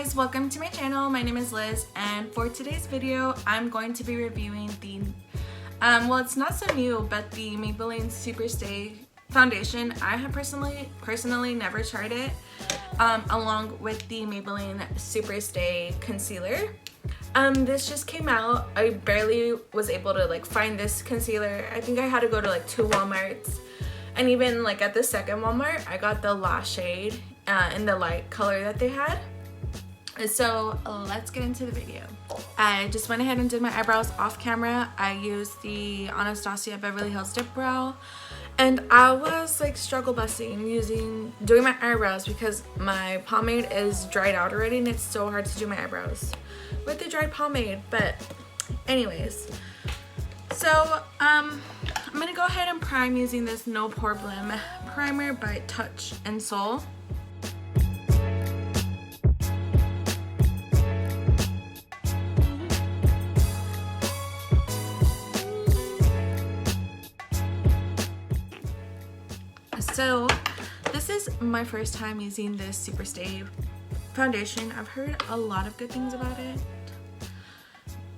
guys, welcome to my channel. My name is Liz, and for today's video I'm going to be reviewing the well, it's not so new, but the Maybelline Superstay foundation. I have personally never tried it, along with the Maybelline Superstay Concealer. This just came out. I barely was able to like find this concealer. I think I had to go to like 2 Walmarts, and even like at the second Walmart I got the last shade in the light color that they had. So let's get into the video. I just went ahead and did my eyebrows off camera. I used the Anastasia Beverly Hills Dip Brow, and I was like struggle busting doing my eyebrows because my pomade is dried out already, and it's so hard to do my eyebrows with the dried pomade. But anyways, so I'm gonna go ahead and prime using this No Poreblem primer by Touch and Soul. So this is my first time using this Superstay foundation. I've heard a lot of good things about it,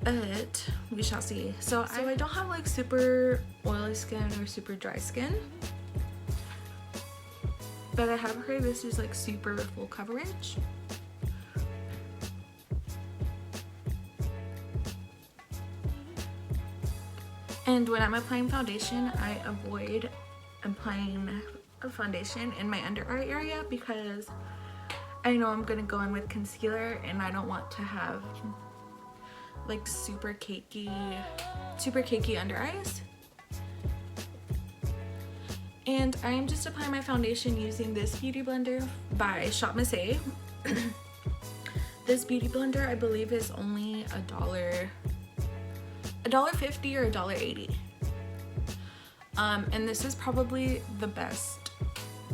but we shall see. So I don't have like super oily skin or super dry skin, but I have heard this is like super full coverage. And when I'm applying foundation, I avoid applying a foundation in my under eye area because I know I'm gonna go in with concealer, and I don't want to have like super cakey under eyes. And I am just applying my foundation using this beauty blender by Shop Miss A. This beauty blender I believe is only $1.50 or $1.80. And this is probably the best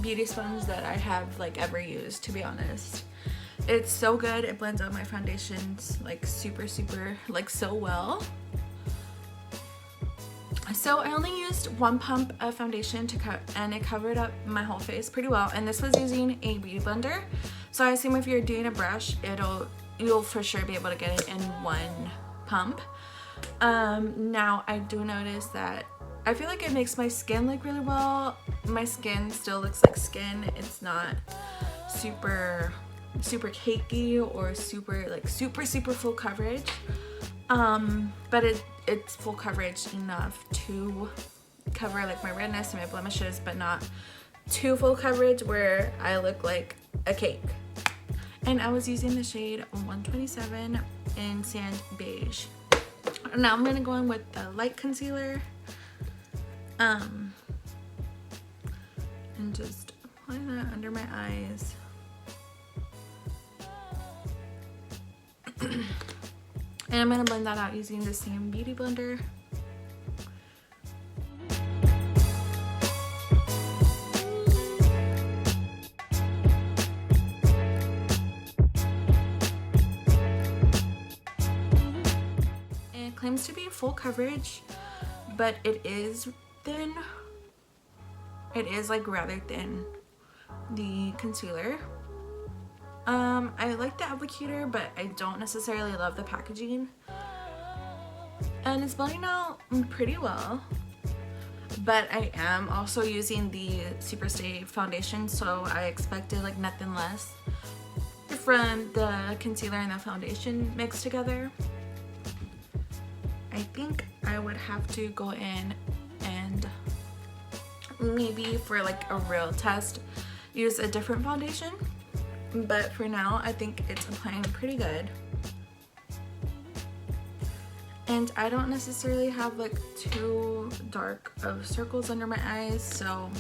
beauty sponge that I have like ever used, to be honest. It's so good. It blends out my foundations like super like so well. So I only used 1 pump of foundation and it covered up my whole face pretty well. And this was using a beauty blender, so I assume if you're doing a brush, you'll for sure be able to get it in 1 pump. Now I do notice that I feel like it makes my skin look really well. My skin still looks like skin. It's not super cakey or super full coverage. But it's full coverage enough to cover like my redness and my blemishes, but not too full coverage where I look like a cake. And I was using the shade 127 in Sand Beige. Now I'm gonna go in with the light concealer. And just apply that under my eyes. And I'm gonna blend that out using the same beauty blender. And it claims to be full coverage, but it is thin. It is like rather thin, the concealer. I like the applicator, but I don't necessarily love the packaging. And it's blending out pretty well. But I am also using the Superstay foundation, so I expected like nothing less from the concealer and the foundation mixed together. I think I would have to go in and maybe for like a real test use a different foundation, but for now I think it's applying pretty good. And I don't necessarily have like too dark of circles under my eyes, so,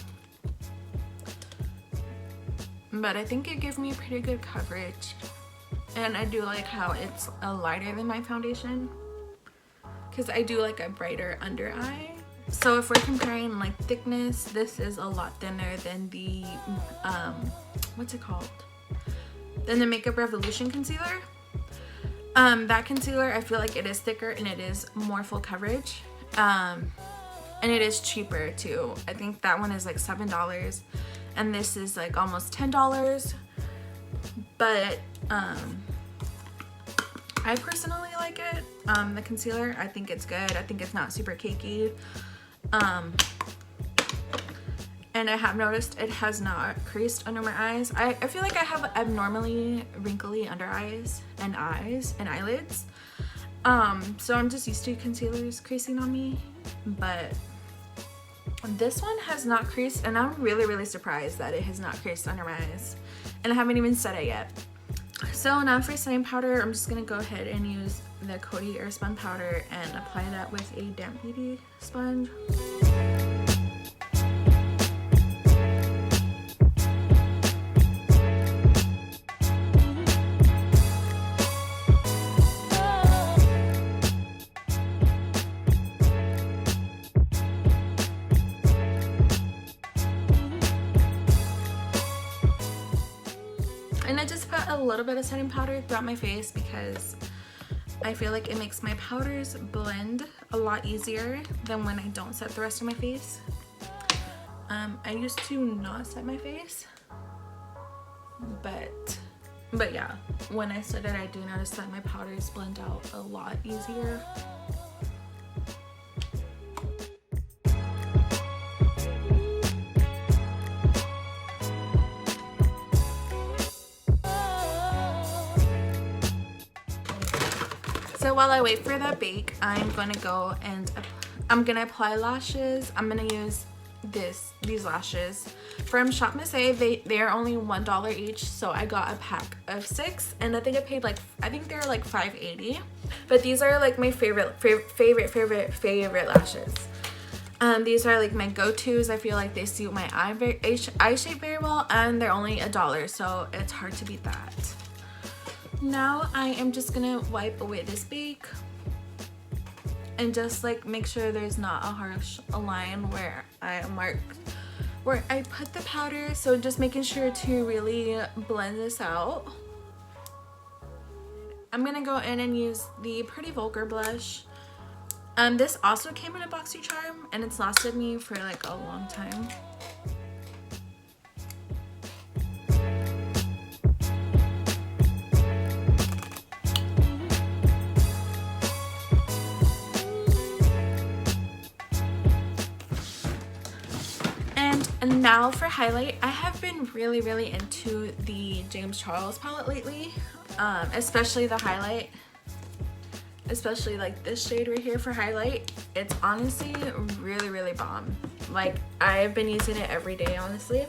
but I think it gives me pretty good coverage. And I do like how it's lighter than my foundation, because I do like a brighter under eye. So if we're comparing like thickness, this is a lot thinner than the what's it called? Than the Makeup Revolution concealer. That concealer, I feel like it is thicker and it is more full coverage. And it is cheaper too. I think that one is like $7 and this is like almost $10. But I personally like it. The concealer, I think it's good. I think it's not super cakey. And I have noticed it has not creased under my eyes. I feel like I have abnormally wrinkly under eyes and eyelids. So I'm just used to concealers creasing on me, but this one has not creased, and I'm really surprised that it has not creased under my eyes, and I haven't even set it yet. So now for setting powder, I'm just gonna go ahead and use the Coty Airspun powder and apply that with a damp beauty sponge. And I just put a little bit of setting powder throughout my face because I feel like it makes my powders blend a lot easier than when I don't set the rest of my face. I used to not set my face, but yeah, when I set it, I do notice that my powders blend out a lot easier. So while I wait for that bake, I'm gonna go and I'm gonna apply lashes. I'm gonna use these lashes from Shop Miss A. They are only $1 each, so I got a pack of 6, and I think I paid like, I think they're like $5.80. But these are like my favorite lashes. These are like my go-tos. I feel like they suit my eye shape very well, and they're only $1, so it's hard to beat that. Now I am just gonna wipe away this bake and just like make sure there's not a harsh line where I put the powder. So just making sure to really blend this out. I'm gonna go in and use the Pretty Vulgar blush. This also came in a BoxyCharm, and it's lasted me for like a long time. And now for highlight, I have been really into the James Charles palette lately, especially the highlight, especially like this shade right here for highlight. It's honestly really bomb. Like, I've been using it every day, honestly.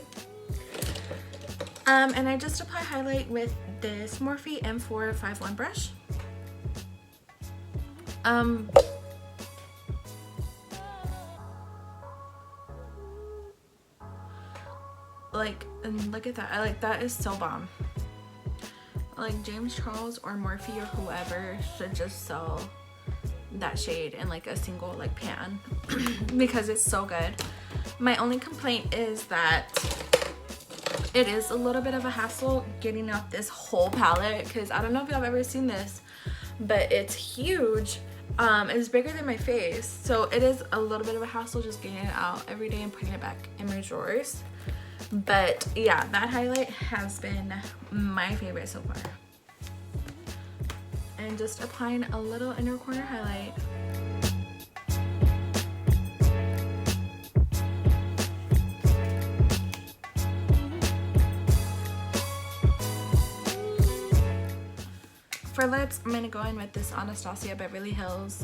And I just apply highlight with this Morphe M451 brush. Like, and look at that. I like that is so bomb. Like, James Charles or Morphe or whoever should just sell that shade in like a single like pan because it's so good. My only complaint is that it is a little bit of a hassle getting out this whole palette, because I don't know if y'all have ever seen this, but it's huge. It's bigger than my face, so it is a little bit of a hassle just getting it out every day and putting it back in my drawers. But yeah, that highlight has been my favorite so far. And just applying a little inner corner highlight. For lips, I'm gonna go in with this Anastasia Beverly Hills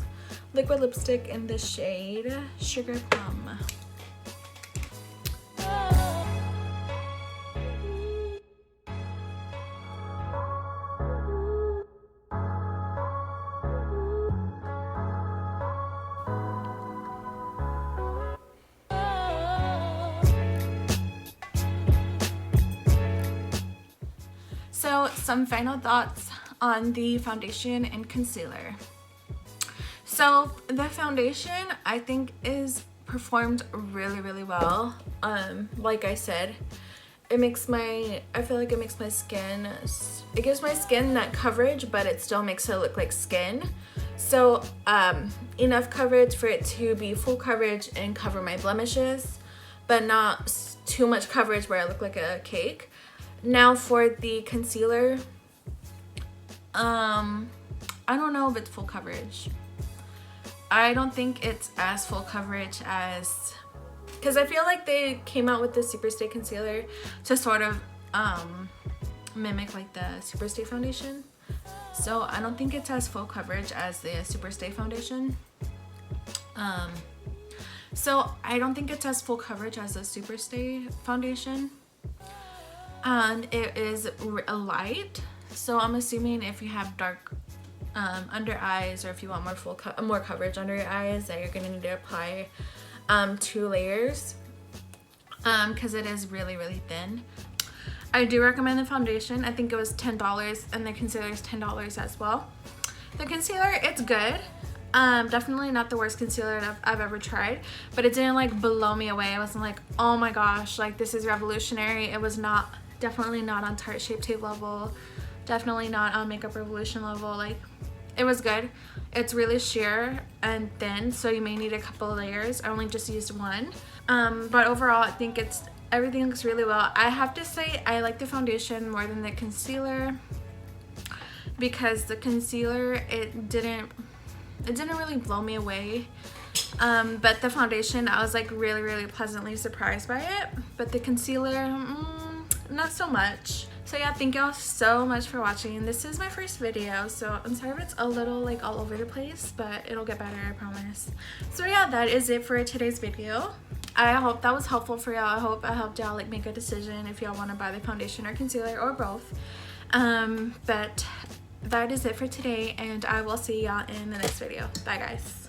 liquid lipstick in the shade Sugar Plum. So some final thoughts on the foundation and concealer. So the foundation, I think, is performed really well. Like I said, I feel like it makes my skin, it gives my skin that coverage, but it still makes it look like skin. So enough coverage for it to be full coverage and cover my blemishes, but not too much coverage where I look like a cake. Now for the concealer, I I don't know if it's full coverage. I don't think it's as full coverage as, because I feel like they came out with the Superstay Concealer to sort of mimic like the Superstay foundation. So I don't think it's as full coverage as the Superstay foundation. So I don't think it's as full coverage as the Superstay foundation. And it is a light. So I'm assuming if you have dark under eyes, or if you want more coverage under your eyes, that you're gonna need to apply 2 layers because it is really thin. I do recommend the foundation. I think it was $10 and the concealer is $10 as well. The concealer, it's good. Definitely not the worst concealer I've ever tried, but it didn't like blow me away. I wasn't like, oh my gosh, like this is revolutionary. It was not, definitely not on Tarte Shape Tape level, definitely not on Makeup Revolution level. Like, it was good. It's really sheer and thin, so you may need a couple of layers. I only just used 1. But overall, I think everything looks really well. I have to say I like the foundation more than the concealer, because the concealer, it didn't really blow me away. But the foundation, I was like really pleasantly surprised by it. But the concealer, not so much. So yeah, thank y'all so much for watching. This is my first video, so I'm sorry if it's a little like all over the place, but it'll get better, I promise. So yeah, that is it for today's video. I hope that was helpful for y'all. I hope I helped y'all like make a decision if y'all want to buy the foundation or concealer or both. But that is it for today, and I will see y'all in the next video. Bye guys.